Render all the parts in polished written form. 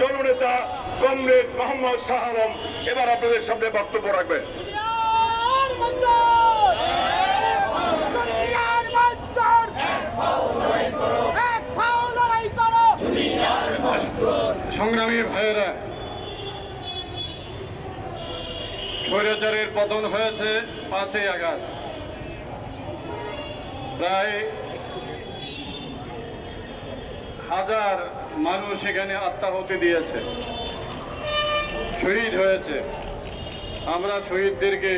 জননেতা কমরেড মোহাম্মদ শাহ আলম এবার আপনাদের সামনে বক্তব্য রাখবেন। সংগ্রামী ভাইয়েরা, স্বৈরাচারের পতন হয়েছে 5ই আগস্ট। প্রায় হাজার মানুষ এখানে আত্মাহুতি দিয়েছে, শহীদ হয়েছে। আমরা শহীদদেরকে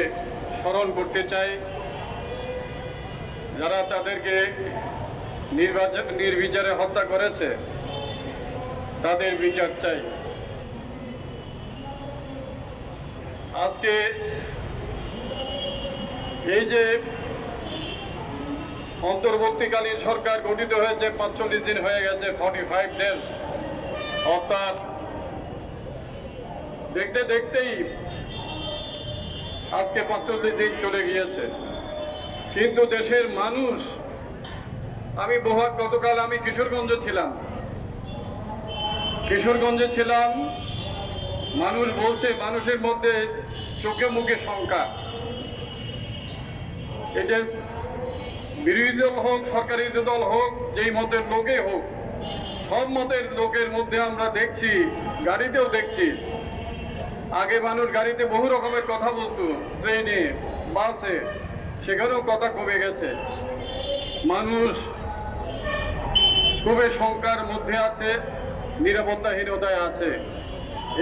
স্মরণ করতে চাই, যারা তাদেরকে নির্বিচারে হত্যা করেছে তাদের বিচার চাই। আজকে এই যে অন্তর্বর্তীকালীন সরকার গঠিত হয়েছে 45 দিন হয়ে গেছে, 45 ডেজ, অর্থাৎ দেখতে দেখতেই আজকে 45 দিন চলে গিয়েছে। কিন্তু দেশের মানুষ, গতকাল আমি কিশোরগঞ্জে ছিলাম, মানুষ বলছে, মানুষের মধ্যে চোখে মুখে শঙ্কা। এটা বিরোধী দল হোক, সরকারি দল হোক, যেই মতের লোকে হোক, সব মতের লোকের মধ্যে আমরা দেখছি, গাড়িতেও দেখছি। আগে মানুষ গাড়িতে বহু রকমের কথা বলতো, ট্রেনে, বাসে, সেখানেও কথা কমে গেছে। মানুষ খুবই শঙ্কার মধ্যে আছে, নিরাপত্তাহীনতায় আছে।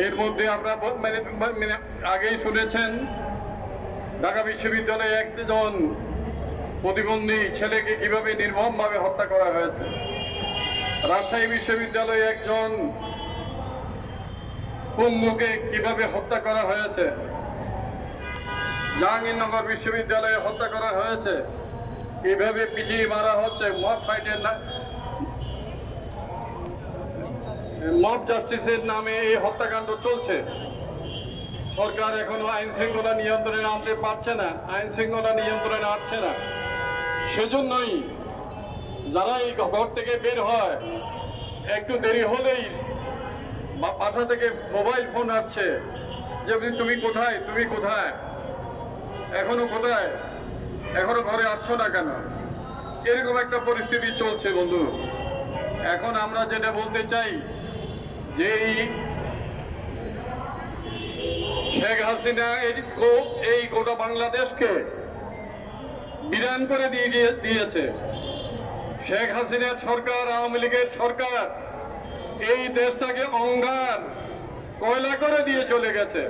এর মধ্যে আপনারা আগেই শুনেছেন, ঢাকা বিশ্ববিদ্যালয়ে একজন প্রতিবন্ধী ছেলেকে কিভাবে নির্মমভাবে হত্যা করা হয়েছে। রাজশাহী বিশ্ববিদ্যালয়ে একজন পঙ্গুকে কিভাবে হত্যা করা হয়েছে। জাহাঙ্গীরনগর বিশ্ববিদ্যালয়ে হত্যা করা হয়েছে। এভাবে পিটিয়ে মারা হচ্ছে। মব জাস্টিসের নামে এই হত্যাকাণ্ড চলছে। সরকার এখনো আইন শৃঙ্খলা নিয়ন্ত্রণে আনতে পারছে না, আইন শৃঙ্খলা নিয়ন্ত্রণে আসছে না। সেজন্যই যারা এই ঘর থেকে বের হয়, একটু দেরি হলেই বাসা থেকে মোবাইল ফোন আসছে যে তুমি কোথায়, তুমি কোথায়, এখনো কোথায়, এখনো ঘরে আসছো না কেন? এরকম একটা পরিস্থিতি চলছে বন্ধু। এখন আমরা যেটা বলতে চাই যে শেখ হাসিনা এই গোটা বাংলাদেশকে বিরান করে দিয়েছে। শেখ হাসিনার সরকার, আওয়ামী লীগের সরকার এই দেশটাকে অঙ্গার কয়লা করে দিয়ে চলে গেছে।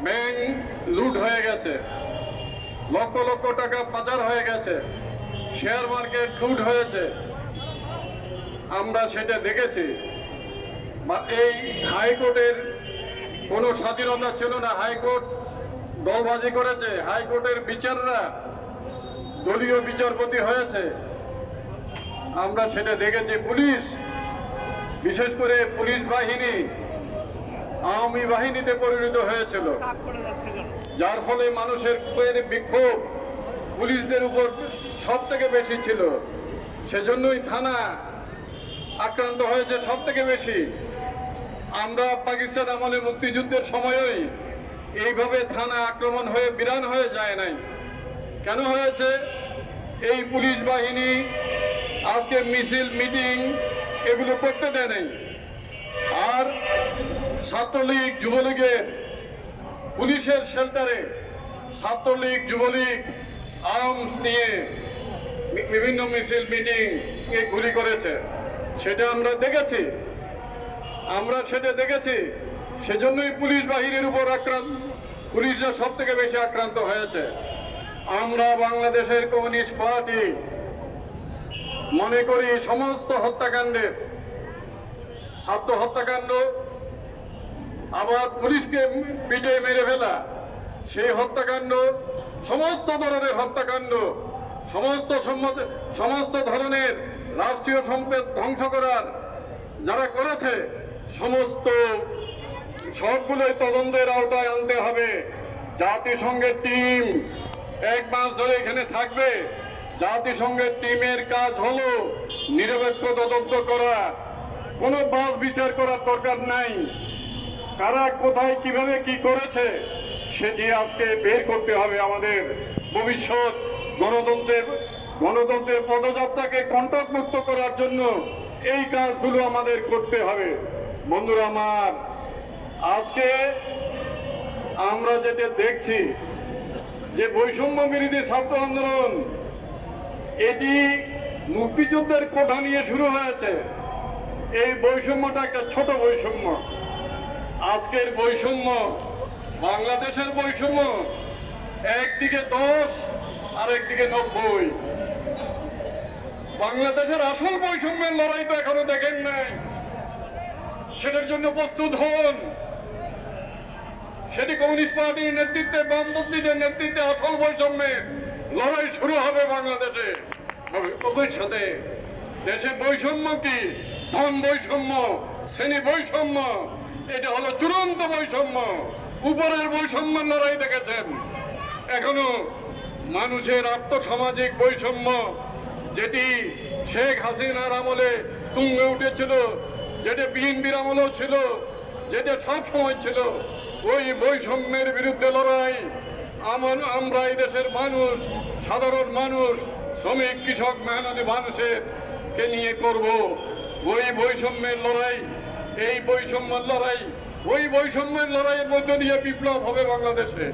ব্যাংক লুট হয়ে গেছে, লক্ষ লক্ষ টাকা পাচার হয়ে গেছে, শেয়ার মার্কেট লুট হয়েছে। আমরা সেটা দেখেছি। এই হাইকোর্টের কোনো স্বাধীনতা ছিল না, হাইকোর্ট দলবাজি করেছে, হাইকোর্টের বিচাররা দলীয় বিচারপতি হয়েছে। আমরা সেটা দেখেছি। পুলিশ, বিশেষ করে পুলিশ বাহিনী আওয়ামী বাহিনীতে পরিণত হয়েছিল, যার ফলে মানুষের বিক্ষোভ পুলিশদের উপর সব থেকে বেশি ছিল। সেজন্যই থানা আক্রান্ত হয়েছে সব থেকে বেশি। আমরা পাকিস্তান আমলে মুক্তিযুদ্ধের সময়ই এইভাবে থানা আক্রমণ হয়ে বিরান হয়ে যায় নাই। কেন হয়েছে? এই পুলিশ বাহিনী আজকে মিছিল, মিটিং এগুলো করতে দেয় নাই। আর ছাত্রলীগ, যুবলীগের পুলিশের শেল্টারে ছাত্রলীগ, যুবলীগ আর্মস নিয়ে বিভিন্ন মিছিল, মিটিং এ গুলি করেছে। সেটা আমরা দেখেছি। সেজন্যই পুলিশ বাহিনীর উপর পুলিশরা সব থেকে বেশি আক্রান্ত হয়েছে। আমরা বাংলাদেশের কমিউনিস্ট পার্টি মনে করি সমস্ত হত্যাকাণ্ডের, ছাত্র হত্যাকাণ্ড, আবার পুলিশকে পিটে মেরে ফেলা, সেই হত্যাকাণ্ড, সমস্ত ধরনের হত্যাকাণ্ড, সমস্ত ধরনের রাষ্ট্রীয় সম্পদ ধ্বংস করার যারা করেছে, সমস্ত সবগুলোই তদন্তের আওতায় আনতে হবে। জাতিসংঘের টিম 1 মাস ধরে এখানে থাকবে। জাতিসংঘের টিমের কাজ হলো নিরপেক্ষ তদন্ত করা, কোনো বাস বিচার করার দরকার নাই। কারা কোথায় কিভাবে কি করেছে সেটি আজকে বের করতে হবে। আমাদের ভবিষ্যৎ গণতন্ত্রের পদযাত্রাকে কণ্টকমুক্ত করার জন্য এই কাজগুলো আমাদের করতে হবে। বন্ধুরা আমার, আজকে আমরা যেটা দেখছি যে বৈষম্য বিরোধী ছাত্র আন্দোলন, এটি মুক্তিযুদ্ধের কোঠা নিয়ে শুরু হয়েছে। এই বৈষম্যটা একটা ছোট বৈষম্য। আজকের বৈষম্য, বাংলাদেশের বৈষম্য, একদিকে 10 আর একদিকে 90। বাংলাদেশের আসল বৈষম্যের লড়াই তো এখনো দেখেন নাই। সেটার জন্য প্রস্তুত হন। সেটি কমিউনিস্ট পার্টির নেতৃত্বে, বামপন্থীদের নেতৃত্বে আসল বৈষম্যের লড়াই শুরু হবে বাংলাদেশে ভবিষ্যতে। দেশে বৈষম্য কি? ধন বৈষম্য, শ্রেণী বৈষম্য, এটা হলো চূড়ান্ত বৈষম্য। উপরের বৈষম্যের লড়াই দেখেছেন। এখনো মানুষের আর্থসামাজিক বৈষম্য, যেটি শেখ হাসিনার আমলে তুঙ্গে উঠেছিল, যেটা বিএনপির আমলেও ছিল, যেটা সব সময় ছিল, ওই বৈষম্যের বিরুদ্ধে লড়াই আমরা এই দেশের মানুষ, সাধারণ মানুষ, শ্রমিক, কৃষক, মেহনতি মানুষের কে নিয়ে করব। ওই বৈষম্যের লড়াই, এই বৈষম্যের লড়াই, ওই বৈষম্যের লড়াইয়ের মধ্য দিয়ে বিপ্লব হবে বাংলাদেশে।